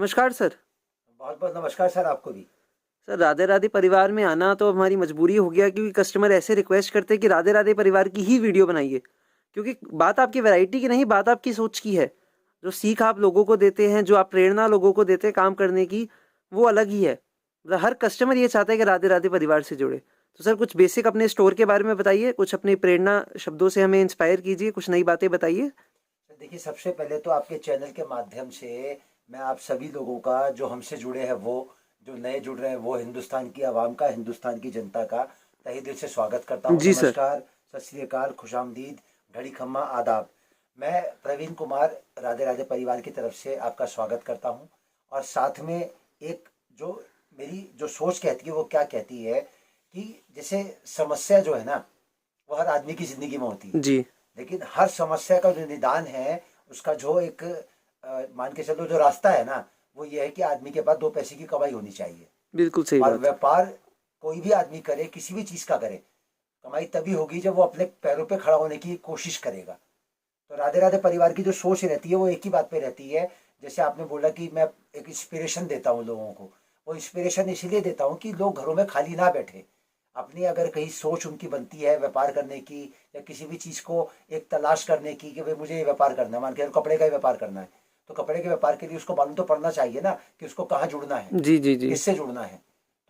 नमस्कार सर। बहुत बहुत नमस्कार सर, आपको भी। सर राधे राधे परिवार में आना तो हमारी मजबूरी हो गया, क्योंकि कस्टमर ऐसे रिक्वेस्ट करते हैं कि राधे राधे परिवार की ही वीडियो बनाइए। क्योंकि बात आपकी वैरायटी की नहीं, बात आपकी सोच की है। जो सीख आप लोगों को देते हैं, जो आप प्रेरणा लोगों को देते हैं काम करने की, वो अलग ही है। मतलब हर कस्टमर ये चाहता है कि राधे राधे परिवार से जुड़े। तो सर कुछ बेसिक अपने स्टोर के बारे में बताइए, कुछ अपनी प्रेरणा शब्दों से हमें इंस्पायर कीजिए, कुछ नई बातें बताइए। सर देखिए, सबसे पहले तो आपके चैनल के माध्यम से मैं आप सभी लोगों का, जो हमसे जुड़े हैं वो, जो नए जुड़ रहे हैं वो, हिंदुस्तान की आवाम का, हिंदुस्तान की जनता का तहे दिल से स्वागत करता हूँ। जी सर। नमस्कार, सत श्री अकाल, खुशामदीद, घड़ी खम्मा, आदाब। मैं प्रवीण कुमार राधे राधे परिवार की तरफ से आपका स्वागत करता हूँ। और साथ में एक जो मेरी जो सोच कहती है वो क्या कहती है कि जैसे समस्या जो है ना, वो हर आदमी की ज़िंदगी में होती है। जी लेकिन हर समस्या का जो निदान है, उसका जो एक मान के चलो जो रास्ता है ना, वो ये है कि आदमी के पास दो पैसे की कमाई होनी चाहिए। बिल्कुल सही और बात। व्यापार कोई भी आदमी करे, किसी भी चीज़ का करे, कमाई तभी होगी जब वो अपने पैरों पे खड़ा होने की कोशिश करेगा। तो राधे राधे परिवार की जो सोच रहती है वो एक ही बात पे रहती है। जैसे आपने बोला कि मैं एक इंस्पिरेशन देता हूँ लोगों को, वो इंस्पिरेशन इसीलिए देता हूँ कि लोग घरों में खाली ना बैठे। अपनी अगर कहीं सोच उनकी बनती है व्यापार करने की, या किसी भी चीज़ को एक तलाश करने की कि भाई मुझे ये व्यापार करना है, मान के कपड़े का ही व्यापार करना है, तो कपड़े के व्यापार के लिए उसको मालूम तो पड़ना चाहिए ना कि उसको कहाँ जुड़ना है, जी जी जी। किससे जुड़ना है।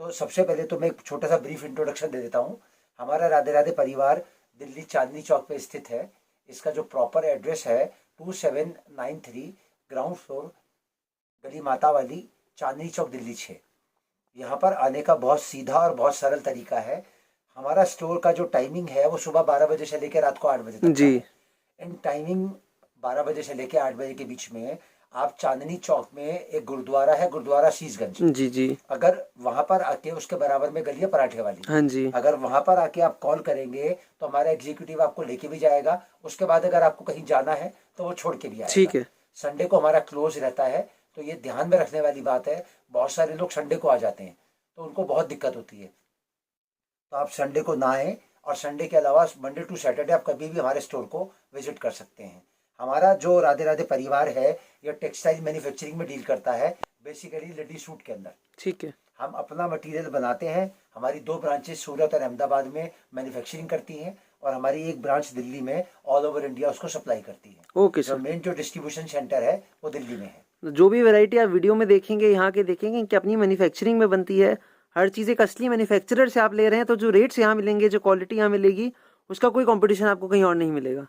तो सबसे पहले तो मैं एक छोटा सा ब्रीफ इंट्रोडक्शन दे देता हूँ। हमारा राधे राधे परिवार दिल्ली चांदनी चौक पे स्थित है। इसका जो प्रॉपर एड्रेस है 2793 ग्राउंड फ्लोर, गली माता वाली, चांदनी चौक, दिल्ली 6। यहाँ पर आने का बहुत सीधा और बहुत सरल तरीका है। हमारा स्टोर का जो टाइमिंग है वो सुबह 12 बजे से लेकर रात को 8 बजे तक का जी है। इन टाइमिंग 12 बजे से लेकर 8 बजे के बीच में आप चांदनी चौक में एक गुरुद्वारा है, गुरुद्वारा शीशगंज, जी जी। अगर वहाँ पर आके, उसके बराबर में गली है पराठे वाली, हाँ जी। अगर वहाँ पर आके आप कॉल करेंगे तो हमारा एग्जीक्यूटिव आपको लेके भी जाएगा। उसके बाद अगर आपको कहीं जाना है तो वो छोड़ के भी आएगा। ठीक है। संडे को हमारा क्लोज रहता है, तो ये ध्यान में रखने वाली बात है। बहुत सारे लोग संडे को आ जाते हैं तो उनको बहुत दिक्कत होती है। तो आप संडे को ना आए, और संडे के अलावा मंडे टू सैटरडे आप कभी भी हमारे स्टोर को विजिट कर सकते हैं। हमारा जो राधे राधे परिवार है, यह टेक्सटाइल मैन्युफैक्चरिंग में डील करता है, बेसिकली लेडी सूट के अंदर। ठीक है। हम अपना मटेरियल बनाते हैं। हमारी 2 ब्रांचेस सूरत और अहमदाबाद में मैन्युफैक्चरिंग करती हैं, और हमारी एक ब्रांच दिल्ली में ऑल ओवर इंडिया उसको सप्लाई करती है। ओके जो सर। मेन जो डिस्ट्रीब्यूशन सेंटर है वो दिल्ली में है। जो भी वैरायटी आप वीडियो में देखेंगे, यहाँ के देखेंगे कि अपनी मैन्युफैक्चरिंग में बनती है। हर चीज़ एक असली मैन्युफैक्चरर से आप ले रहे हैं, तो जो रेट्स यहाँ मिलेंगे, जो क्वालिटी यहाँ मिलेगी, उसका कोई कंपटीशन आपको कहीं और नहीं मिलेगा।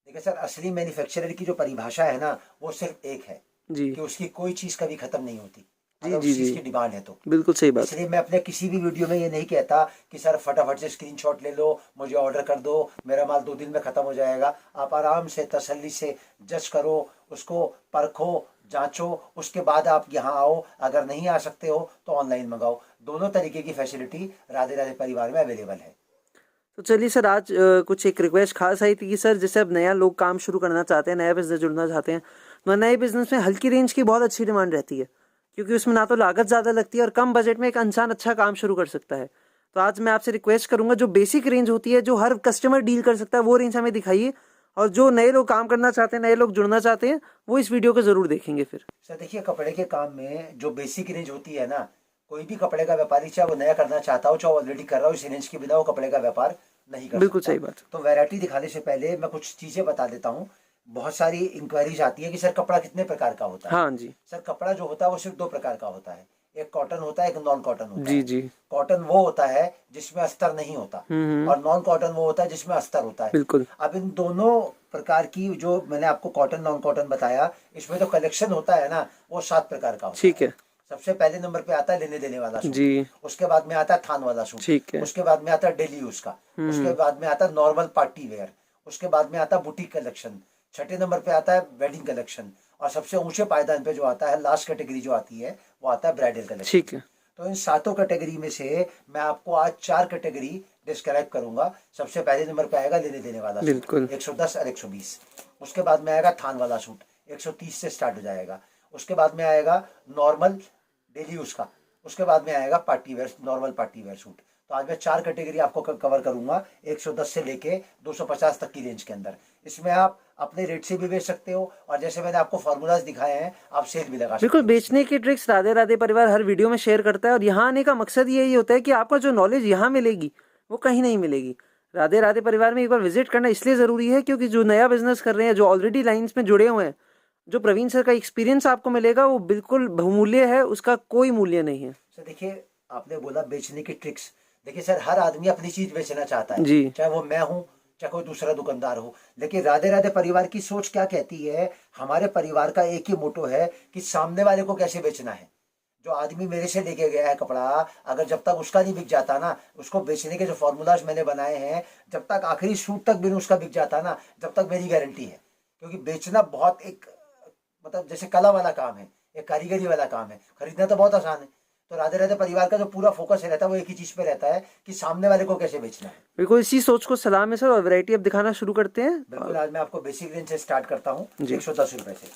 देखिए सर, असली मैन्युफैक्चरर की जो परिभाषा है ना, वो सिर्फ एक है जी कि उसकी कोई चीज़ कभी ख़त्म नहीं होती, जी अगर जी उस जी। चीज़ की डिमांड है तो। बिल्कुल सही बात। इसलिए मैं अपने किसी भी वीडियो में ये नहीं कहता कि सर फटाफट से स्क्रीनशॉट ले लो, मुझे ऑर्डर कर दो, मेरा माल 2 दिन में ख़त्म हो जाएगा। आप आराम से तसल्ली से जज करो, उसको परखो, जांचो, उसके बाद आप यहाँ आओ। अगर नहीं आ सकते हो तो ऑनलाइन मंगाओ। दोनों तरीके की फैसिलिटी राधे राधे परिवार में अवेलेबल है। तो चलिए सर, आज कुछ एक रिक्वेस्ट खास आई थी कि सर जैसे अब नया लोग काम शुरू करना चाहते हैं, नया बिजनेस जुड़ना चाहते हैं, तो नए बिजनेस में हल्की रेंज की बहुत अच्छी डिमांड रहती है, क्योंकि उसमें ना तो लागत ज़्यादा लगती है और कम बजट में एक इंसान अच्छा काम शुरू कर सकता है। तो आज मैं आपसे रिक्वेस्ट करूंगा, जो बेसिक रेंज होती है, जो हर कस्टमर डील कर सकता है, वो रेंज हमें दिखाइए। और जो नए लोग काम करना चाहते हैं, नए लोग जुड़ना चाहते हैं, वो इस वीडियो को ज़रूर देखेंगे फिर। सर देखिए, कपड़े के काम में जो बेसिक रेंज होती है ना, कोई भी कपड़े का व्यापारी, चाहे वो नया करना चाहता हो, चाहे ऑलरेडी कर रहा हो, इस रेंज के बिना वो कपड़े का व्यापार नहीं कर बिल्कुल सकता। सही बात। तो वैरायटी दिखाने से पहले मैं कुछ चीज़ें बता देता हूँ। बहुत सारी इंक्वायरीज आती है कि सर कपड़ा कितने प्रकार का होता है। हाँ जी। सर कपड़ा जो होता है वो सिर्फ 2 प्रकार का होता है, एक कॉटन होता है, एक नॉन कॉटन होता जी है। जी। कॉटन वो होता है जिसमें अस्तर नहीं होता, और नॉन कॉटन वो होता है जिसमें अस्तर होता है। बिल्कुल। अब इन दोनों प्रकार की, जो मैंने आपको कॉटन नॉन कॉटन बताया, इसमें जो कलेक्शन होता है ना, वो 7 प्रकार का होता ठीक है। है। सबसे पहले नंबर पे आता है लेने देने वाला सूट, जी। उसके बाद में आता है थान वाला सूट, ठीक है। उसके बाद में आता है डेली यूज का, उसके बाद में आता है नॉर्मल पार्टी वेयर, उसके बाद में आता है बुटीक कलेक्शन, छठे नंबर पे आता है वेडिंग कलेक्शन, और सबसे ऊंचे पायदान पे जो आता है, लास्ट कैटेगरी जो आती है, वो आता है ब्राइडल कलेक्शन। ठीक है। तो इन 7 कैटेगरी में से मैं आपको आज 4 कैटेगरी डिस्क्राइब करूंगा। सबसे पहले नंबर पे आएगा लेने देने वाला सूट, बिल्कुल। 110 और 120। उसके बाद में आएगा थान वाला सूट, 130 से स्टार्ट हो जाएगा। उसके बाद में आएगा नॉर्मल डेली यूज का। उसके बाद में आएगा party wear, normal party wear suit. तो आज मैं 4 कैटेगरी आपको कवर करूंगा, 110 से लेके 250 तक की रेंज के अंदर। इसमें आप अपने रेट से भी बेच सकते हो, और जैसे मैंने आपको फार्मूलाज दिखाए हैं आप सेल भी लगा सकते बिल्कुल, हो। बेचने की ट्रिक्स राधे राधे परिवार हर वीडियो में शेयर करता है, और यहाँ आने का मकसद यही होता है कि आपको जो नॉलेज यहाँ मिलेगी वो कहीं नहीं मिलेगी। राधे राधे परिवार में एक बार विजिट करना इसलिए ज़रूरी है क्योंकि जो नया बिजनेस कर रहे हैं, जो ऑलरेडी लाइन्स में जुड़े हुए हैं, जो प्रवीण सर का एक्सपीरियंस आपको मिलेगा वो बिल्कुल बहुमूल्य है, उसका कोई मूल्य नहीं है। सर देखिए, आपने बोला बेचने की ट्रिक्स, देखिए सर हर आदमी अपनी चीज बेचना चाहता है, जी, चाहे वो मैं हूँ चाहे कोई दूसरा दुकानदार हो, लेकिन राधे राधे परिवार की सोच क्या कहती है, हमारे परिवार का एक ही मोटो है कि सामने वाले को कैसे बेचना है। जो आदमी मेरे से लेके गया है कपड़ा, अगर जब तक उसका नहीं बिक जाता ना, उसको बेचने के जो फॉर्मूलाज मैंने बनाए हैं, जब तक आखिरी सूट तक भी नहीं उसका बिक जाता ना, जब तक मेरी गारंटी है। क्योंकि बेचना बहुत एक मतलब जैसे कला वाला काम है, एक कारीगरी वाला काम है, खरीदना तो बहुत आसान है। तो राधे राधे परिवार का जो पूरा फोकस रहता है वो एक ही चीज पे रहता है कि सामने वाले को कैसे बेचना है। बिल्कुल इसी सोच को सलाम है सर, और वैरायटी अब दिखाना शुरू करते हैं। बिल्कुल, आज मैं आपको बेसिक रेंज से स्टार्ट करता हूँ 110 रुपए से।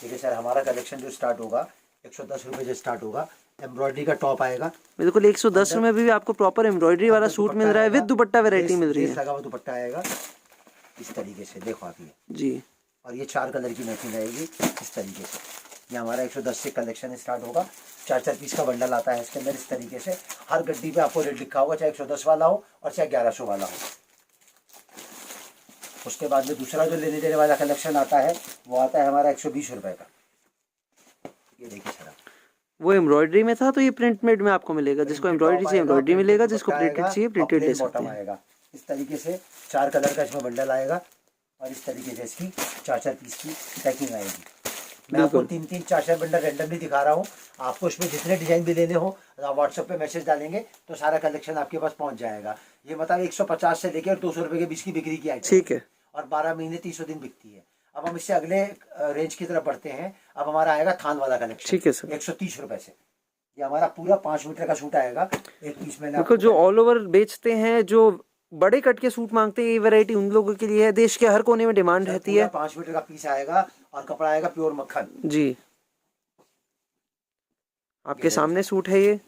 देखिए सर, हमारा कलेक्शन जो स्टार्ट होगा 110 रुपए से स्टार्ट होगा। एम्ब्रॉयडरी का टॉप आएगा, बिल्कुल 110 में भी आपको प्रॉपर एम्ब्रॉयडरी वाला सूट मिल रहा है, विद दुपट्टा वैरायटी मिल रही है। लगा हुआ दुपट्टा आएगा इस तरीके से, देखो आप ये जी, और ये 4 कलर की मैचिंग रहेगी इस तरीके से। ये हमारा 110 से कलेक्शन स्टार्ट होगा। 4-4 पीस का बंडल आता है इसके अंदर इस तरीके से। हर गड्डी पे आपको रेट लिखा होगा, चाहे 110 वाला हो और चाहे 1100 वाला हो। उसके बाद में दूसरा जो लेने देने वाला कलेक्शन आता है वो आता है हमारा 120 रुपए का। ये देखिए सर, वो एम्ब्रॉयडरी में था तो ये प्रिंट मेड में आपको मिलेगा। जिसको एम्ब्रॉयडरी चाहिए एम्ब्रॉयडरी मिलेगा, जिसको प्रिंटेड चाहिए प्रिंटेड ले सकते हैं। आएगा इस तरीके से। 4 कलर का इसमें बंडल आएगा और इस तरीके से इसकी 4-4 पीस की पैकिंग आएगी। मैं आपको 3-3 4-4 बंडल रैंडमली दिखा रहा हूँ। आपको इसमें जितने डिजाइन भी लेने हो आप व्हाट्सएप पे मैसेज डालेंगे तो सारा कलेक्शन आपके पास पहुंच जाएगा। ये मतलब 150 से लेकर 200 रुपए के बीच की बिक्री की आइटम, ठीक है, और 12 महीने 300 दिन बिकती है। अब हम इससे अगले रेंज की तरफ बढ़ते हैं। अब हमारा आएगा थान वाला कलेक्शन, ठीक है सर। 130 रुपए से। ये हमारा पूरा 5 मीटर का सूट आएगा। एक पीस में देखो, जो ऑल ओवर बेचते हैं, जो बड़े कट के सूट मांगते हैं, ये वैरायटी उन लोगों के लिए है। देश के हर कोने में डिमांड रहती है। 5 मीटर का पीस आएगा और कपड़ा आएगा प्योर मक्खन। जी, आपके सामने सूट है ये,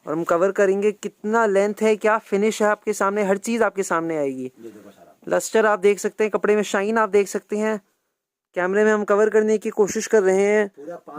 और हम कवर करेंगे कितना लेंथ है, क्या फिनिश है, आपके सामने हर चीज आपके सामने आएगी। ये देखो सारा लस्टर आप देख सकते हैं, कपड़े में शाइन आप देख सकते हैं। कैमरे में हम कवर करने की कोशिश कर रहे हैं,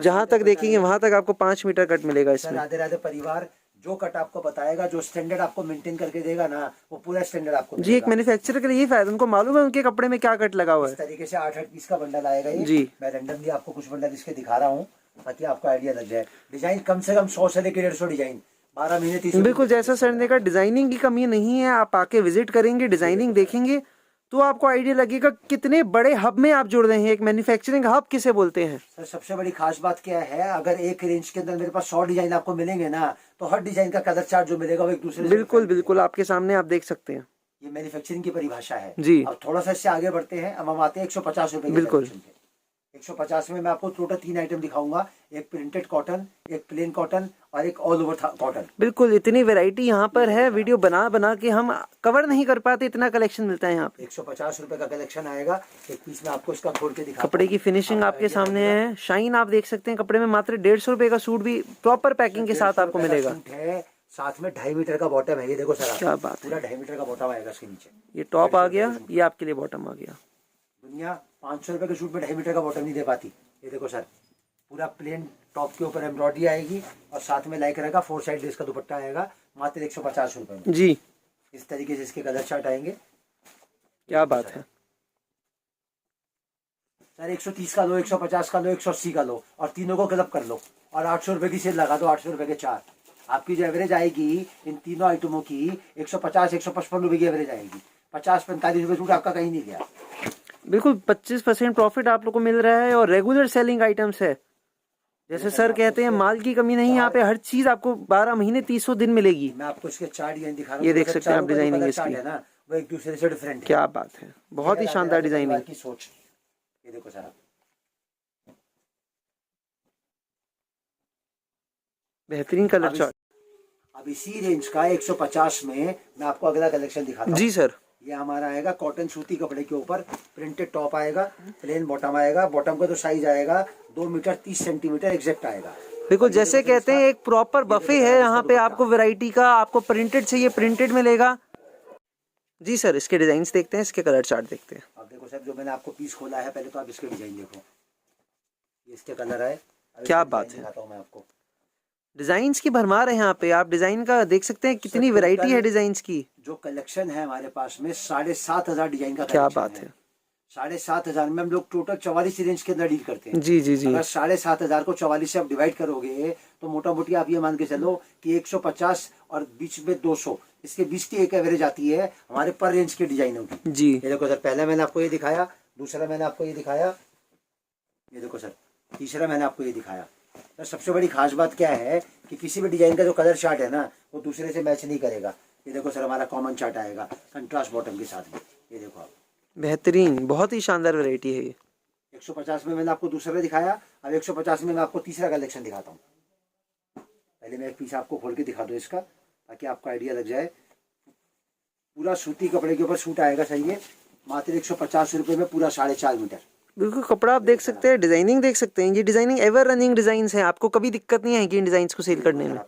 जहां तक देखेंगे वहां तक आपको 5 मीटर कट मिलेगा इसमें। राधे राधे परिवार जो कट आपको बताएगा, जो स्टैंडर्ड आपको मेंटेन करके देगा ना, वो पूरा स्टैंडर्ड आपको जी, एक मैन्युफैक्चरर के लिए फायदा, उनको मालूम है उनके कपड़े में क्या कट लगा हुआ है। इस तरीके से 8-8 पीस का बंडल आएगा ये। जी, मैं रैंडमली आपको कुछ बंडल इसके दिखा रहा हूँ ताकि आपको आइडिया लग जाए। डिजाइन कम से कम 100 से लेकर 150 डिजाइन, 12 महीने 30। बिल्कुल, जैसा सर ने कहा, डिजाइनिंग की कमी नहीं है। आप आके विजिट करेंगे, डिजाइनिंग देखेंगे तो आपको आइडिया लगेगा कितने बड़े हब में आप जुड़ रहे हैं। एक मैन्युफैक्चरिंग हब किसे बोलते हैं सर? सबसे बड़ी खास बात क्या है, अगर एक रेंज के अंदर मेरे पास 100 डिजाइन आपको मिलेंगे ना, तो हर डिजाइन का कलर चार्ट जो मिलेगा वो एक दूसरे से बिल्कुल बिल्कुल आपके सामने आप देख सकते हैं। ये मैन्युफैक्चरिंग की परिभाषा है जी। अब थोड़ा सा इससे आगे बढ़ते हैं। अब हम आते हैं 150 रुपए के बिल्कुल। कलेक्शन पे। 150 में मैं आपको टोटल 3 आइटम दिखाऊंगा, एक प्रिंटेड कॉटन, एक प्लेन कॉटन और एक ऑल ओवर कॉटन। बिल्कुल, इतनी वैरायटी यहाँ पर है, वीडियो बना बना के हम कवर नहीं कर पाते, इतना कलेक्शन मिलता है यहाँ पे। 150 रुपए का कलेक्शन आएगा। एक पीस में आपको इसका खोल के दिखा। कपड़े की फिनिशिंग आपके सामने है, शाइन आप देख सकते हैं कपड़े में। मात्र 150 रुपए का सूट भी प्रॉपर पैकिंग के साथ आपको मिलेगा। साथ में 2.5 मीटर का बॉटम है। ये देखो सर, क्या बात है, पूरा 2.5 मीटर का बॉटम आएगा इसके नीचे। ये टॉप आ गया, ये आपके लिए बॉटम आ गया। दुनिया 500 रुपए के सूट में 2.5 मीटर का बॉटम नहीं दे पाती। ये देखो सर, पूरा प्लेन टॉप के ऊपर एम्ब्रॉयडरी आएगी और साथ में लाइक रहेगा 4 साइड लेस का दुपट्टा आएगा, मात्र 150 रुपए में। जी, इस तरीके से इसके कलर चार्ट आएंगे। क्या बात है सर, 130 का लो, 150 का लो, 180 का लो और तीनों को क्लब कर लो और 800 रुपए की सेल लगा दो। 800 रुपए के 4। आपकी जो एवरेज आएगी इन तीनों आइटमों की 150-155 रुपए की एवरेज आएगी। 50-45 रुपए सूट आपका कहीं नहीं गया। बिल्कुल, 25% प्रॉफिट आप लोग को मिल रहा है और रेगुलर सेलिंग आइटम्स है। जैसे सर कहते हैं, माल की कमी नहीं, यहाँ पे हर चीज आपको 12 महीने 300 दिन मिलेगी। मैं आपको इसके 4 डिजाइन दिखा रहा हूँ। ये देख सकते हैं आप डिजाइनिंग इसकी, है ना, वो एक दूसरे से डिफरेंट है। क्या बात है, बहुत ही शानदार डिजाइनिंग की सोच। ये देखो सर, बेहतरीन कलर चार्ट। अब इसी रेंज का 150 में मैं आपको अगला कलेक्शन दिखाता हूँ। जी सर, ये हमारा आएगा कॉटन सूती कपड़े के ऊपर प्रिंटेड टॉप आएगा, प्लेन बॉटम आएगा। बॉटम का तो साइज आएगा 2 मीटर 30 सेंटीमीटर एग्जैक्ट आएगा। बिल्कुल, जैसे कहते हैं एक प्रॉपर बफे है यहाँ पे आपको वैरायटी का। आपको प्रिंटेड चाहिए प्रिंटेड मिलेगा। जी सर, इसके डिजाइन देखते हैं, इसके कलर चार्ट देखते हैं। सर जो मैंने आपको पीस खोला है, पहले तो आप इसके डिजाइन देखो, ये इसके कलर है। क्या बात है, दिखाता हूँ मैं आपको। डिजाइन्स की भरमार है यहाँ पे, आप डिजाइन का देख सकते हैं कितनी वैरायटी है डिजाइन्स की। जो कलेक्शन है हमारे पास में 7,500 डिजाइन का क्या कलेक्शन बात है। 7,500 में हम लोग टोटल 44 रेंज के अंदर डील करते हैं। जी जी जी। अगर 7,500 को 44 से आप डिवाइड करोगे तो मोटा मोटी आप ये मान के चलो कि 150 और बीच में 200, इसके बीच की एक एवरेज आती है हमारे पर रेंज के डिजाइनों की। जी ये देखो सर, पहला मैंने आपको ये दिखाया, दूसरा मैंने आपको ये दिखाया, ये देखो सर तीसरा मैंने आपको ये दिखाया। तो सबसे बड़ी खास बात क्या है कि किसी भी डिजाइन का जो कलर चार्ट है ना वो दूसरे से मैच नहीं करेगा। ये देखो सर हमारा कॉमन चार्ट आएगा कंट्रास्ट बॉटम के साथ में, ये देखो आप, बेहतरीन, बहुत ही शानदार वैरायटी है ये। 150 में मैंने आपको दूसरा दिखाया, अब 150 में मैं आपको तीसरा कलेक्शन दिखाता हूँ। पहले मैं एक पीस आपको खोल के दिखा दूँ इसका, ताकि आपको आइडिया लग जाए। पूरा सूती कपड़े के ऊपर सूट आएगा, सही है, मात्र 150 रुपये में, पूरा 4.5 मीटर। बिल्कुल कपड़ा आप देख सकते हैं, डिजाइनिंग देख सकते हैं, ये डिजाइनिंग एवर रनिंग डिजाइन्स हैं, आपको कभी दिक्कत नहीं आएगी इन डिजाइन्स को सेल करने में।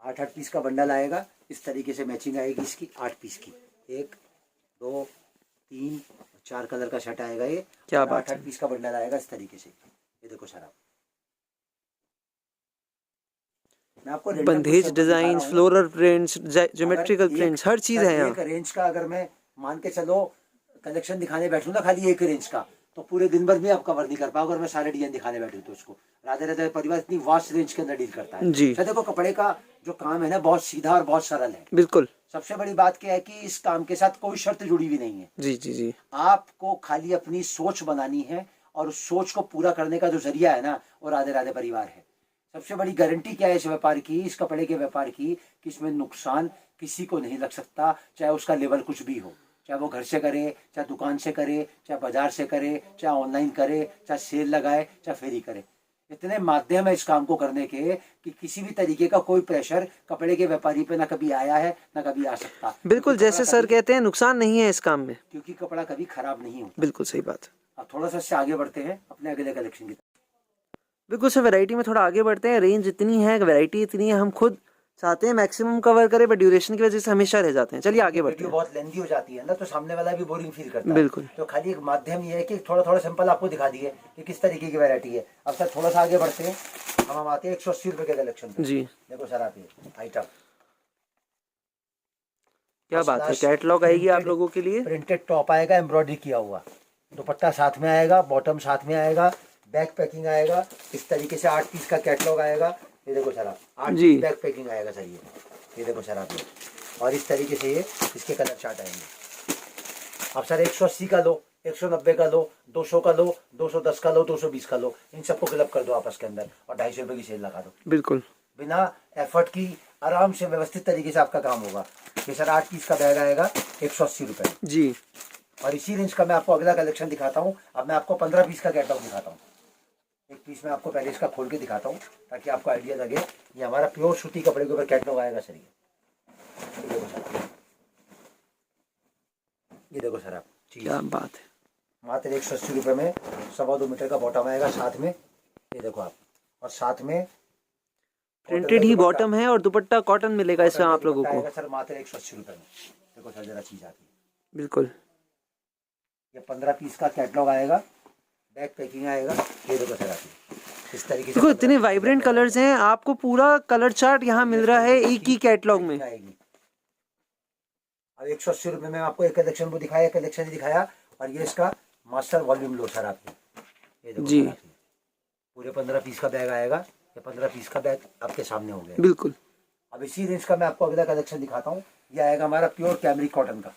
8 पीस का बंडल आएगा, इस तरीके से मैचिंग आएगी इसकी 8 पीस की, 1 2 3 4 कलर का शर्ट आएगा ये। क्या बात है। 8 पीस का बंडल आएगा इस तरीके से। ये देखो सर आप, मैं आपको bandhej design, floral prints, geometrical prints, हर चीज है यहाँ। एक रेंज का अगर मैं मान के चलो कलेक्शन दिखाने बैठूं ना खाली एक रेंज का, तो पूरे दिन भर भी आप कवर नहीं कर पाओगे अगर मैं सारे डिजाइन दिखाने बैठूं तो। उसको राधे राधे परिवार इतनी वास्ट रेंज के अंदर डील करता है जी। देखो कपड़े का जो काम है ना बहुत सीधा और बहुत सरल है। बिल्कुल। सबसे बड़ी बात क्या है कि इस काम के साथ कोई शर्त जुड़ी हुई नहीं है। जी जी जी। आपको खाली अपनी सोच बनानी है और उस सोच को पूरा करने का जो जरिया है ना वो राधे राधे परिवार है। सबसे बड़ी गारंटी क्या है इस व्यापार की, इस कपड़े के व्यापार की, कि इसमें नुकसान किसी को नहीं लग सकता, चाहे उसका लेवल कुछ भी हो, चाहे वो घर से करे, चाहे दुकान से करे, चाहे बाजार से करे, चाहे ऑनलाइन करे, चाहे सेल लगाए, चाहे फेरी करे। इतने माध्यम है इस काम को करने के कि किसी भी तरीके का कोई प्रेशर कपड़े के व्यापारी पे ना कभी आया है ना कभी आ सकता। बिल्कुल, जैसे सर कहते हैं नुकसान नहीं है इस काम में, क्योंकि कपड़ा कभी खराब नहीं होता। बिल्कुल सही बात। अब थोड़ा सा इससे आगे बढ़ते हैं अपने अगले कलेक्शन की। बिल्कुल सर, वैरायटी में थोड़ा आगे बढ़ते हैं। रेंज इतनी है, वैरायटी इतनी है, हम खुद चाहते हैं मैक्सिमम कवर करें, बट ड्यूरेशन की वजह से हमेशा रह जाते हैं। चलिए आगे बढ़ते हैं। बहुत लेंथी हो जाती है ना तो सामने वाला भी बोरिंग फील करता है। बिल्कुल। तो खाली एक माध्यम ये है कि थोड़ा थोड़ा सिंपल आपको दिखा दिए कि किस तरीके की वैरायटी है। अब सर थोड़ा सा आगे बढ़ते हैं, हम आते हैं 180 रुपए के कलेक्शन पे। जी देखो सर आप ये आइटम, क्या बात है, कैटलॉग आएगी आप लोगों के लिए। प्रिंटेड टॉप आएगा एम्ब्रॉयडरी किया हुआ, दुपट्टा साथ में आएगा, बॉटम साथ में आएगा, बैक पैकिंग आएगा, इस तरीके से 8 पीस का कैटलॉग आएगा। ये देखो सर आप 8 पीस बैक पैकिंग आएगा सर ये देखो सर आप ये, और इस तरीके से ये इसके कलर चार्ट आएंगे। अब सर 180 का लो, 190 का लो, 200 का लो, 210 का लो, 220 का लो, इन सबको क्लब कर दो आपस के अंदर और 250 रुपये की सेल लगा दो। बिल्कुल बिना एफर्ट की आराम से व्यवस्थित तरीके से आपका काम होगा। ये सर 8 पीस का बैग आएगा 180 रुपये जी। और इसी रेंज का मैं आपको अगला कलेक्शन दिखाता हूँ। अब मैं आपको 15 पीस का कैटलॉग दिखाता हूँ। एक पीस में आपको पहले इसका खोल के दिखाता हूँ ताकि आपको आइडिया लगे। ये हमारा प्योर सूती कपड़े के ऊपर कैटलॉग आएगा सर। ये देखो सर, ये देखो सर आप, क्या बात है, मात्र 180 रुपये में 2.25 मीटर का बॉटम आएगा साथ में। ये देखो आप, और साथ में प्रिंटेड ही बॉटम है और दुपट्टा कॉटन मिलेगा इसमें आप लोगों को सर मात्र 180 रुपये में। देखो सर जरा चीज आती है। बिल्कुल। ये 15 पीस का कैटलॉग आएगा, बैक पैकिंग आएगा। ये देखो सर आती है इस तरीके से। देखो इतने वाइब्रेंट कलर्स हैं, आपको पूरा कलर चार्ट यहाँ मिल रहा है एक ही कैटलॉग में। अब 180 रुपये में आपको एक कलेक्शन वो दिखाया, कलेक्शन दिखाया, और ये इसका मास्टर वॉल्यूम लो सर आपको। ये देखो जी, पूरे 15 पीस का बैग आएगा। ये 15 पीस का बैग आपके सामने हो गया। बिल्कुल। अब इसी रेंज का मैं आपको अगला कलेक्शन दिखाता हूँ। ये आएगा हमारा प्योर कैमरिक कॉटन का,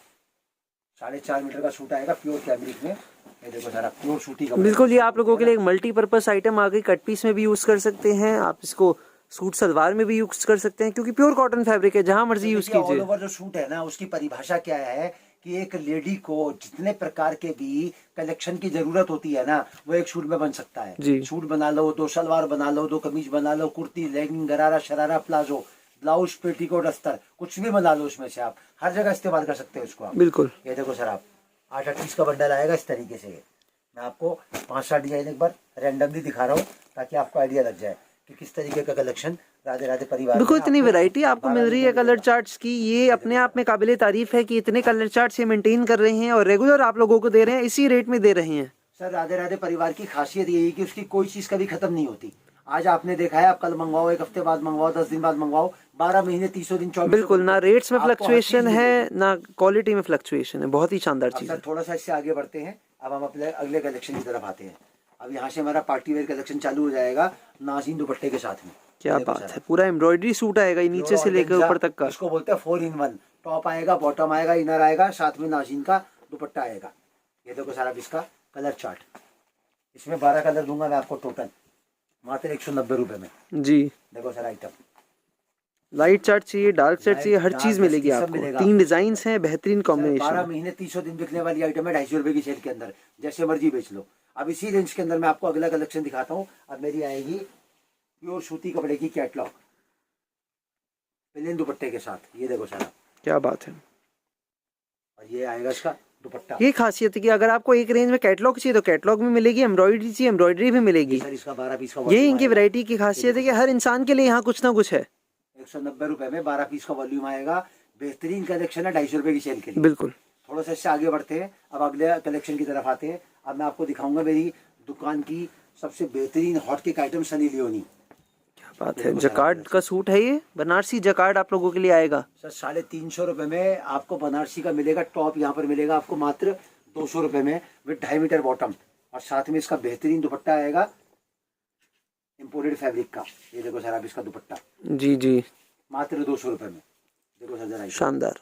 4.5 मीटर का सूट आएगा प्योर कैमरिक में। ये देखो सर प्योर सूती का। बिल्कुल, ये आप लोगों के लिए एक मल्टीपर्पज आइटम आ गई। कट पीस में भी यूज कर सकते हैं आप, इसको सूट सलवार में भी यूज कर सकते हैं क्योंकि प्योर कॉटन फैब्रिक है, जहां मर्जी यूज कीजिए। ऑल ओवर जो सूट है ना उसकी परिभाषा क्या है कि एक लेडी को जितने प्रकार के भी कलेक्शन की जरूरत होती है ना वो एक सूट में बन सकता है जी। सूट बना लो, 2 सलवार बना लो, 2 कमीज बना लो, कुर्ती, लेगिंग, गरारा, शरारा, प्लाजो, ब्लाउज, पेटीकोट, अस्तर, कुछ भी बना लो उसमें से। आप हर जगह इस्तेमाल कर सकते हो उसको आप। बिल्कुल। ये देखो सर आप 8 पीस का बंडल आएगा इस तरीके से। मैं आपको 5-7 डिजाइन एक बार रैंडमली दिखा रहा हूँ ताकि आपको आइडिया लग जाए कि किस तरीके का कलेक्शन राधे राधे परिवार बिल्कुल में इतनी आपको वैरायटी आपको 12 मिल रही है महीने कलर मिलेगा। चार्ट्स की, ये अपने आप में काबिले तारीफ है कि इतने कलर चार्ट्स ये मेंटेन कर रहे हैं और रेगुलर आप लोगों को दे रहे हैं, इसी रेट में दे रहे हैं। सर राधे राधे परिवार की खासियत यही है कि उसकी कोई चीज़ कभी खत्म नहीं होती। आज आपने देखा है, आप कल मंगवाओ, एक हफ्ते बाद मंगवाओ, 10 दिन बाद मंगवाओ, 12 महीने 30 दिन 24 बिल्कुल, ना घंटे रेट्स में आपको हर चीज फ्लक्चुएशन है मिलेगी। ना क्वालिटी में फ्लक्चुएशन है, बहुत ही शानदार अब चीज़ सर है। थोड़ा सा इससे आगे बढ़ते हैं। अब हम अपने अगले कलेक्शन की तरफ आते हैं। अब यहाँ से हमारा पार्टी वेयर कलेक्शन चालू हो जाएगा नाज़ीन दुपट्टे के साथ में। क्या देखो बात सर, है, पूरा एम्ब्रॉयडरी सूट आएगा ये प्योर नीचे से लेकर ऑर्गेन्जा, ऊपर तक का। इसको बोलते हैं 4 in 1। टॉप आएगा, बॉटम आएगा, इनर आएगा, साथ में नाज़ीन का दुपट्टा आएगा। ये देखो सर, अब इसका कलर चार्ट, इसमें 12 कलर दूंगा मैं आपको टोटल, मात्र 190 रुपये में। जी, देखो सर आइटम, लाइट चार्ट चाहिए, डार्क चार्ट चाहिए, लाइट हर चीज़ डार्क मिलेगी डस्टी सब आपको। मिलेगा 3 आपको इसके डिजाइन अंदर। हैं, बेहतरीन सर कॉम्बिनेशन 12 है। महीने 300 दिन बिकने वाली आइटम है 250 रुपये की सेल के अंदर, जैसे मर्जी बेच लो। अब इसी रेंज के अंदर मैं आपको अगला कलेक्शन दिखाता हूँ। अब मेरी आएगी प्योर सूती कपड़े की कैटलॉग, प्लेन दुपट्टे के साथ। ये देखो सर, क्या बात है, और ये आएगा इसका दुपट्टा। ये खासियत है कि अगर आपको एक रेंज में कैटलॉग चाहिए तो कैटलॉग भी मिलेगी, एम्ब्रॉयडरी चाहिए एम्ब्रॉयडरी भी मिलेगी। सर इसका 12 पीस का ये वॉल्यूम इनकी आएगा। वैरायटी की खासियत है कि हर इंसान के लिए यहाँ कुछ ना कुछ है। 190 रुपये में 12 पीस का वॉल्यूम आएगा। बेहतरीन कलेक्शन है 250 रुपये की सेल के लिए। बिल्कुल, थोड़ा सा इससे आगे बढ़ते हैं, अब अगले कलेक्शन की तरफ आते हैं। अब मैं आपको दिखाऊंगा मेरी दुकान की सबसे बेहतरीन hot cake item Sunny Leone. क्या बात है, जकार्ड का सूट है ये, बनारसी जकार्ड आप लोगों के लिए आएगा। सर 350 रुपये में आपको बनारसी का मिलेगा। टॉप यहाँ पर मिलेगा आपको मात्र 200 रुपये में, विद 2.5 मीटर बॉटम, और साथ में इसका बेहतरीन दुपट्टा आएगा इम्पोर्टेड फैब्रिक का। ये देखो सर, आप इसका दुपट्टा जी जी, मात्र 200 रुपये में। देखो सर जरा, शानदार।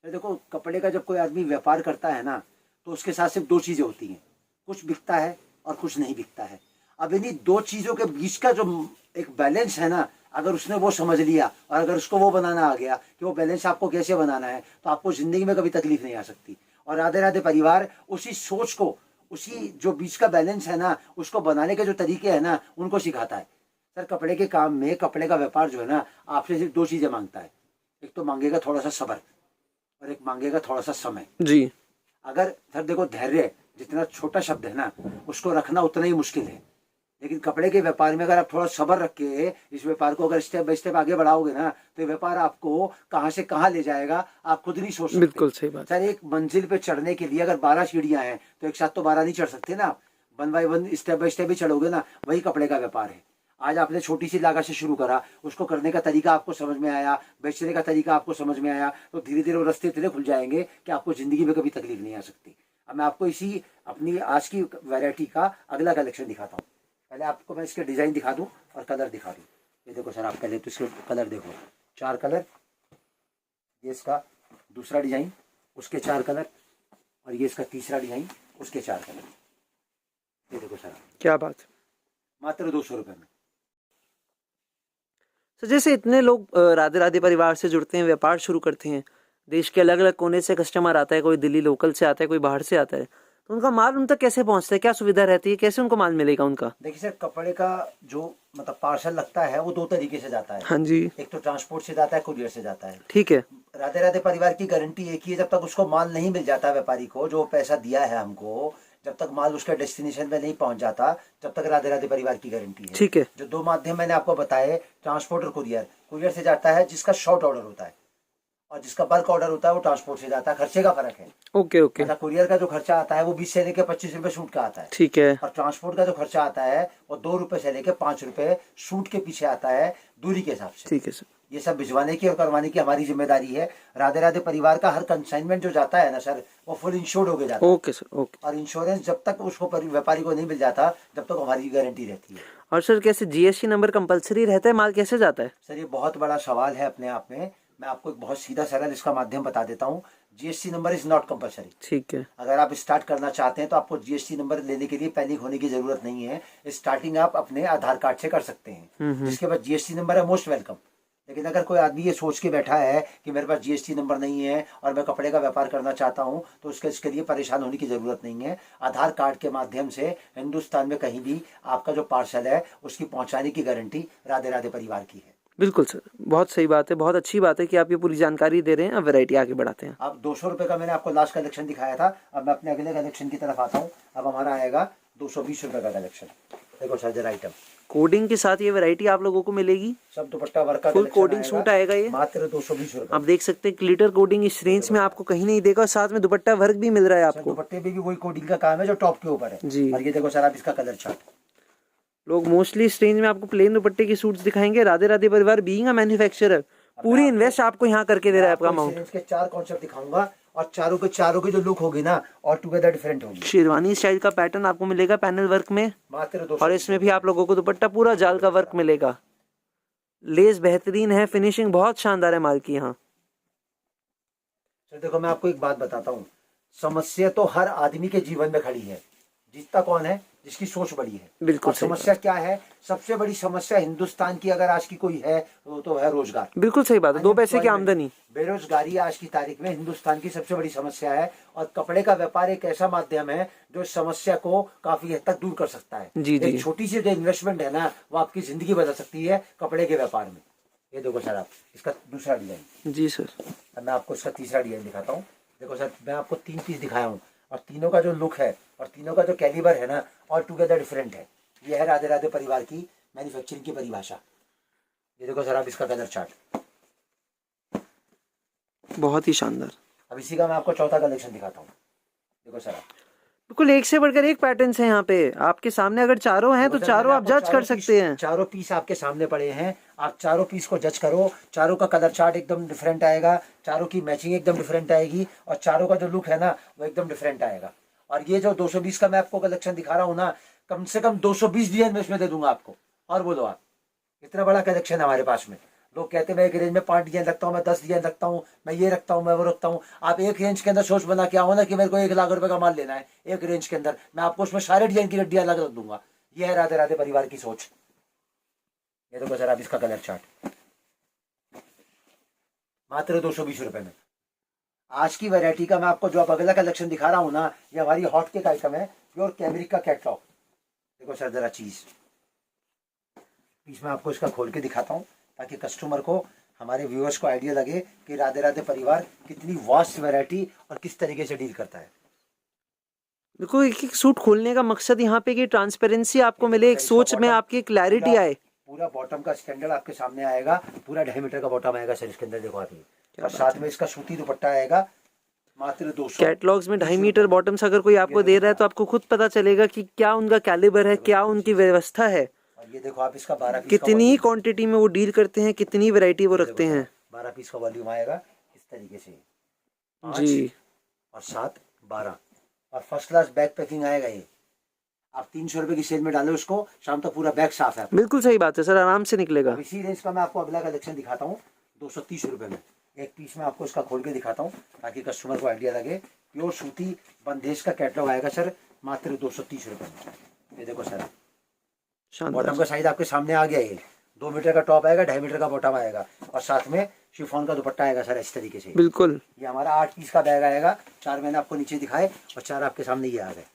देखो कपड़े का जब कोई आदमी व्यापार करता है ना, तो उसके साथ सिर्फ 2 चीज़ें होती हैं, कुछ बिकता है और कुछ नहीं बिकता है। अब इन्हीं 2 चीज़ों के बीच का जो एक बैलेंस है ना, अगर उसने वो समझ लिया और अगर उसको वो बनाना आ गया कि वो बैलेंस आपको कैसे बनाना है, तो आपको ज़िंदगी में कभी तकलीफ नहीं आ सकती। और राधे राधे परिवार उसी सोच को, उसी जो बीच का बैलेंस है ना, उसको बनाने के जो तरीके हैं ना, उनको सिखाता है। सर कपड़े के काम में, कपड़े का व्यापार जो है ना, आपसे सिर्फ 2 चीज़ें मांगता है। एक तो मांगेगा थोड़ा सा सब्र, और एक मांगेगा थोड़ा सा समय। जी, अगर सर देखो, धैर्य जितना छोटा शब्द है ना, उसको रखना उतना ही मुश्किल है। लेकिन कपड़े के व्यापार में अगर आप थोड़ा सब्र रख के इस व्यापार को अगर स्टेप बाय स्टेप आगे बढ़ाओगे ना, तो ये व्यापार आपको कहाँ से कहाँ ले जाएगा आप खुद नहीं सोच सकते। बिल्कुल सही बात। सर एक मंजिल पे चढ़ने के लिए अगर 12 सीढ़ियाँ हैं, तो एक साथ तो 12 नहीं चढ़ सकते ना, 1 बाय 1 स्टेप बाय स्टेप ही चढ़ोगे ना। वही कपड़े का व्यापार है। आज आपने छोटी सी लागत से शुरू करा, उसको करने का तरीका आपको समझ में आया, बेचने का तरीका आपको समझ में आया, तो धीरे धीरे वो रास्ते इतने खुल जाएंगे कि आपको ज़िंदगी में कभी तकलीफ नहीं आ सकती। अब मैं आपको इसी अपनी आज की वैरायटी का अगला कलेक्शन दिखाता हूँ। पहले आपको मैं इसके डिज़ाइन दिखा दूँ और कलर दिखा दूँ। ये देखो सर, आप पहले तो इसके कलर देखो, 4 कलर, ये इसका दूसरा डिज़ाइन, उसके 4 कलर, और ये इसका तीसरा डिज़ाइन, उसके 4 कलर। ये देखो सर, क्या बात है। मात्र 200 रुपये में। तो जैसे इतने लोग राधे राधे परिवार से जुड़ते हैं, व्यापार शुरू करते हैं, देश के अलग अलग कोने से कस्टमर आता है, कोई दिल्ली लोकल से आता है, कोई बाहर से आता है, तो उनका माल उन तक कैसे पहुंचता है, क्या सुविधा रहती है, कैसे उनको माल मिलेगा उनका? देखिए सर, कपड़े का जो मतलब पार्सल लगता है वो 2 तरीके से जाता है। हाँ जी, एक तो ट्रांसपोर्ट से जाता है, कुरियर से जाता है। ठीक है। राधे राधे परिवार की गारंटी एक ही है, जब तक उसको माल नहीं मिल जाता व्यापारी को, जो पैसा दिया है हमको, जब तक माल उसका डेस्टिनेशन में नहीं पहुंच जाता, जब तक राधे राधे परिवार की गारंटी है। ठीक है। जो 2 माध्यम मैंने आपको बताए, ट्रांसपोर्ट और कुरियर। कुरियर से जाता है जिसका शॉर्ट ऑर्डर होता है, और जिसका बल्क ऑर्डर होता है वो ट्रांसपोर्ट से जाता है। खर्चे का फर्क है। ओके ओके, मतलब कुरियर का जो खर्चा आता है वो 20 से लेकर 25 रुपए सूट का आता है, ठीक है। और ट्रांसपोर्ट का जो खर्चा आता है वो 2 रुपए से लेकर 5 रुपए सूट के पीछे आता है, दूरी के हिसाब से। ठीक है सर। ये सब भिजवाने की और करवाने की हमारी जिम्मेदारी है। राधे राधे परिवार का हर कंसाइनमेंट जो जाता है ना सर, वो फुल इंश्योर्ड होके जाता है। Okay sir, okay. और इंश्योरेंस जब तक उसको व्यापारी को नहीं मिल जाता, जब तक हमारी गारंटी रहती है। और सर कैसे जीएसटी नंबर कंपलसरी रहता है, माल कैसे जाता है? सर ये बहुत बड़ा सवाल है अपने आप में। मैं आपको एक बहुत सीधा सरल इसका माध्यम बता देता हूँ। GST number is not compulsory. ठीक है। अगर आप स्टार्ट करना चाहते हैं तो आपको जीएसटी नंबर लेने के लिए पैनिक होने की जरूरत नहीं है। स्टार्टिंग आप अपने आधार कार्ड से कर सकते हैं, जिसके बाद जीएसटी नंबर है मोस्ट वेलकम। लेकिन अगर कोई आदमी ये सोच के बैठा है कि मेरे पास जीएसटी नंबर नहीं है और मैं कपड़े का व्यापार करना चाहता हूं, तो इसके लिए परेशान होने की ज़रूरत नहीं है। आधार कार्ड के माध्यम से हिंदुस्तान में कहीं भी आपका जो पार्सल है उसकी पहुंचाने की गारंटी राधे राधे परिवार की है। बिल्कुल सर, बहुत सही बात है, बहुत अच्छी बात है कि आप ये पूरी जानकारी दे रहे हैं। अब वैरायटी आगे बढ़ाते हैं। अब 200 रुपये का मैंने आपको लास्ट कलेक्शन दिखाया था। अब मैं अपने अगले कलेक्शन की तरफ आता हूँ। अब हमारा आएगा 220 रुपये का कलेक्शन। देखो सर जरा आइटम, कोडिंग के साथ ये वैरायटी आप लोगों को मिलेगी। सब दुपट्टा वर्क का फुल कलेक्शन कोडिंग सूट आएगा ये, मात्र 220 रुपए। आप देख सकते हैं ग्लिटर कोडिंग इस रेंज में आपको कहीं नहीं देगा, साथ में दुपट्टा वर्क भी मिल रहा है आपको। दुपट्टे पे भी वही कोडिंग का काम है जो टॉप के ऊपर है जी। और ये देखो सर आप इसका कलर चार्ट। लोग मोस्टली इस रेंज में आपको प्लेन दुपट्टे की सूट्स दिखाएंगे। राधे राधे परिवार बीइंग अ मैन्युफैक्चरर पूरी इन्वेस्ट आपको यहाँ करके दे रहा है आपका अमाउंट। के 4 कॉन्सेप्ट दिखाऊंगा और चारों की जो लुक होगी ना और टुगेदर डिफरेंट होगी। शेरवानी स्टाइल का पैटर्न आपको मिलेगा पैनल वर्क में, मात्र और इसमें भी आप लोगों को दुपट्टा पूरा जाल का वर्क मिलेगा। लेस बेहतरीन है, फिनिशिंग बहुत शानदार है माल की यहाँ। सर देखो मैं आपको एक बात बताता हूँ, समस्या तो हर आदमी के जीवन में खड़ी है। जीतता कौन है? जिसकी सोच बड़ी है। बिल्कुल। समस्या क्या है? सबसे बड़ी समस्या हिंदुस्तान की अगर आज की कोई है तो है रोजगार। बिल्कुल सही बात है, 2 पैसे की आमदनी। बेरोजगारी आज की तारीख में हिंदुस्तान की सबसे बड़ी समस्या है और कपड़े का व्यापार एक ऐसा माध्यम है जो इस समस्या को काफी हद तक दूर कर सकता है। जी जी। एक छोटी सी जो इन्वेस्टमेंट है ना वो आपकी जिंदगी बदल सकती है कपड़े के व्यापार में। ये देखो सर आप इसका दूसरा डिजाइन। जी सर। मैं आपको इसका तीसरा डिजाइन दिखाता हूँ। देखो सर मैं आपको 3 पीस दिखाया हूँ और तीनों का जो लुक है और तीनों का जो कैलिबर है ना ऑल टुगेदर डिफरेंट है। ये है राधे राधे परिवार की मैन्युफैक्चरिंग की परिभाषा। ये देखो सर आप इसका कलर चार्ट, बहुत ही शानदार। अब इसी का मैं आपको चौथा कलेक्शन दिखाता हूँ। देखो सर आप बिल्कुल एक से बढ़कर एक पैटर्न्स हैं यहाँ पे आपके सामने। अगर चारों हैं तो चारों आप जज कर सकते हैं। चारों पीस आपके सामने पड़े हैं, आप चारों पीस को जज करो। चारों का कलर चार्ट एकदम डिफरेंट आएगा, चारों की मैचिंग एकदम डिफरेंट आएगी और चारों का जो लुक है ना वो एकदम डिफरेंट आएगा। और ये जो 220 का मैं आपको कलेक्शन दिखा रहा हूँ ना, कम से कम 220 डिजाइन में इसमें दे दूंगा आपको। और बोलो आप, इतना बड़ा कलेक्शन है हमारे पास में। लोग कहते हैं मैं एक रेंज में 5 डिजाइन रखता हूँ, मैं 10 डिजाइन रखता हूँ, मैं ये रखता हूँ, मैं वो रखता हूँ। आप एक रेंज के अंदर सोच बना के आओ ना कि मेरे को 1 लाख रुपए का माल लेना है एक रेंज के अंदर, मैं आपको उसमें सारे डिजाइन की गड्डियां अलग रख दूंगा। ये है राधे राधे परिवार की सोच। ये देखो सर आप इसका कलर चार्ट, मात्र 220 रुपए में। आज की वैरायटी का मैं आपको जो अगला कलेक्शन दिखा रहा हूँ ना, ये हमारी हॉट केक आइटम है, प्योर कैमरिक का कैटलॉग। देखो सर जरा चीज पीस में आपको इसका खोल के दिखाता हूँ ताकि कस्टमर को, हमारे व्यूअर्स को आइडिया लगे कि राधे राधे परिवार कितनी वास्ट वैरायटी और किस तरीके से डील करता है। देखो एक एक सूट खोलने का मकसद यहाँ पे कि ट्रांसपेरेंसी आपको मिले, एक सोच में आपकी क्लैरिटी आए। पूरा बॉटम का स्टैंडर्ड आपके सामने आएगा, पूरा 2.5 मीटर का बॉटम आएगा सर इसके अंदर। देखो आप ये, और साथ में इसका सूती दुपट्टा आएगा मात्र 200। कैटलॉग्स में 2.5 मीटर बॉटम्स अगर कोई आपको दे रहा है तो आपको खुद पता चलेगा कि क्या उनका कैलिबर है, क्या उनकी व्यवस्था है। और ये देखो आप इसका 12 पीस कितनी क्वांटिटी में वो डील करते हैं, कितनी वैरायटी वो रखते हैं। 12 पीस का वॉल्यूम आएगा इस तरीके से जी, और 7 12 और फर्स्ट क्लास बैग पैकिंग आएगा। ये आप 300 रुपए की सेल में डालो उसको, शाम तक पूरा बैग साफ है। बिल्कुल सही बात है सर, आराम से निकलेगा। इसी रेंज का मैं आपको अगला कलेक्शन दिखाता हूँ 230 रुपए में। एक पीस में आपको इसका खोल के दिखाता हूँ ताकि कस्टमर को आइडिया लगे। प्योर सूती बंदेश का कैटलॉग आएगा सर मात्र 230 रुपए में। ये देखो सर बॉटम का साइज आपके सामने आ गया। ये 2 मीटर का टॉप आएगा, 2.5 मीटर का बॉटम आएगा और साथ में शिफॉन का दुपट्टा आएगा सर इस तरीके से। बिल्कुल ये हमारा 8 पीस का बैग आएगा। 4 मैंने आपको नीचे दिखाए और 4 आपके सामने ये आ गए।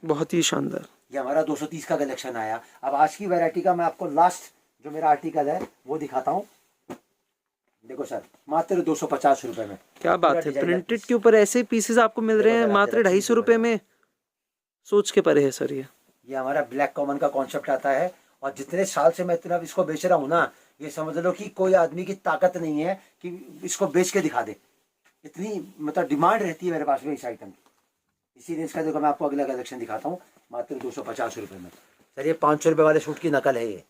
बहुत ही शानदार। ये हमारा 230 का कलेक्शन आया। अब आज की वैरायटी का मैं आपको लास्ट जो मेरा आर्टिकल है वो दिखाता हूँ। देखो सर मात्र 250 रुपए में। क्या बात है, प्रिंटेड के ऊपर ऐसे पीसेस आपको मिल रहे हैं मात्र 250 रुपए में। सोच के परे है सर। ये हमारा ब्लैक कॉमन का कॉन्सेप्ट आता है और जितने साल से मैं इतना इसको बेच रहा हूँ ना, ये समझ लो कि कोई आदमी की ताकत नहीं है कि इसको बेच के दिखा दे। इतनी मतलब डिमांड रहती है मेरे पास में इस आइटम की। इसी रेंज का देखो मैं आपको अगला कलेक्शन दिखाता हूँ मात्र 250 रुपए में। सर ये 500 रुपए वाले सूट की नकल है। ये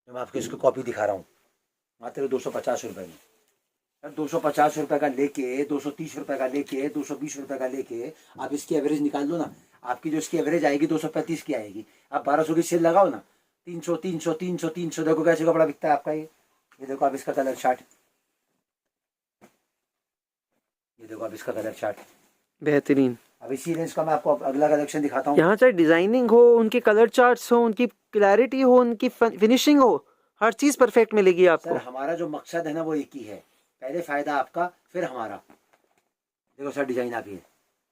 जो मैं आपको इसको कॉपी दिखा रहा हूँ मात्र 250 रुपए में। सर 250 रुपए का लेके, 230 रुपए का लेके, 220 रुपए का लेके आप इसकी एवरेज निकाल लो ना। आपकी जो इसकी एवरेज आएगी 235 की आएगी। आप 1200 की सेल लगाओ ना, 300 300 300 300। देखो कैसे कपड़ा बिकता है आपका। ये देखो आप इसका कलर चार्ट, ये देखो आप इसका कलर चार्ट बेहतरीन। अब इसी रेंज का मैं आपको अगला कलेक्शन दिखाता हूँ। यहाँ चाहे डिजाइनिंग हो, उनके कलर चार्ट्स हो, उनकी क्लैरिटी हो, उनकी फिनिशिंग हो, हर चीज परफेक्ट मिलेगी आपको। सर हमारा जो मकसद है ना वो एक ही है, पहले फायदा आपका फिर हमारा। देखो सर डिजाइन आप ये,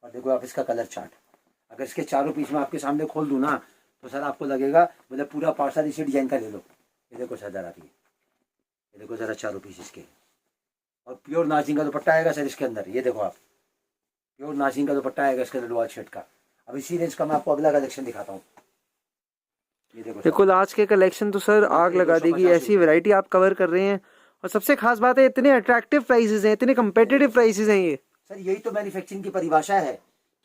और देखो आप इसका कलर चार्ट। अगर इसके चारों पीस में आपके सामने खोल दूँ ना तो सर आपको लगेगा मतलब पूरा पार्सल इसी डिजाइन का ले लो। ये देखो सर जरा ये देखो जरा चारों पीस इसके, और प्योर नाजिंग का दुपट्टा आएगा सर इसके अंदर। ये देखो आप प्योर नाजिंग का दुपट्टा आएगा इसके अंदर डुअल शेड का। अब इसी रेंज का मैं आपको अगला कलेक्शन दिखाता हूँ। ये देखो सर। बिल्कुल, आज के कलेक्शन तो सर आग लगा देगी, ऐसी वैरायटी आप कवर कर रहे हैं। और सबसे खास बात है, इतने अट्रैक्टिव प्राइसेस हैं, इतने कम्पिटिटिव प्राइसेस हैं ये। सर यही तो मैन्युफैक्चरिंग की परिभाषा है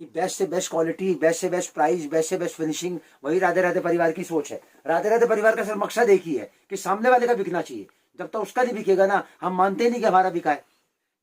कि बेस्ट से बेस्ट क्वालिटी, बेस्ट से बेस्ट प्राइस, बेस्ट से बेस्ट फिनिशिंग, वही राधे राधे परिवार की सोच है। राधे राधे परिवार का सर मकसद एक ही है कि सामने वाले का बिकना चाहिए। जब तक उसका नहीं बिकेगा ना, हम मानते नहीं कि हमारा बिका है।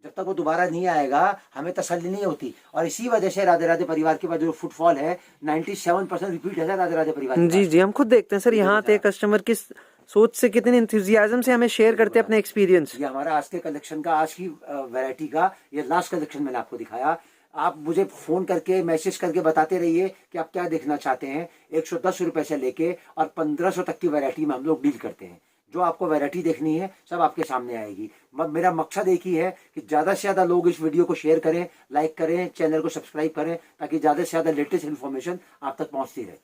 जब तक वो दोबारा नहीं आएगा, हमें तसल्ली नहीं होती। और इसी वजह से राधे राधे परिवार के पास जो फुटफॉल है 97% रिपीट है राधे राधे परिवार के जी पास। जी, हम खुद देखते हैं सर, यहाँ आते कस्टमर किस सोच से, कितने इंथुजियाज्म से हमें शेयर करते हैं अपने एक्सपीरियंस। ये हमारा आज के कलेक्शन का, आज की वैरायटी का ये लास्ट कलेक्शन मैंने आपको दिखाया। आप मुझे फोन करके, मैसेज करके बताते रहिए कि आप क्या देखना चाहते हैं। 110 रुपए से लेके और 1500 तक की वैरायटी में हम लोग डील करते हैं। जो आपको वैरायटी देखनी है सब आपके सामने आएगी। मेरा मकसद एक ही है कि ज़्यादा से ज़्यादा लोग इस वीडियो को शेयर करें, लाइक करें, चैनल को सब्सक्राइब करें, ताकि ज़्यादा से ज़्यादा लेटेस्ट इन्फॉर्मेशन आप तक पहुँचती रहे।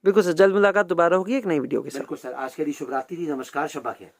बिल्कुल सर, जल्द मुलाकात दोबारा होगी एक नई वीडियो के साथ। बिल्कुल सर, आज के लिए शुभ रात्रि, नमस्कार, शब्बा खैर।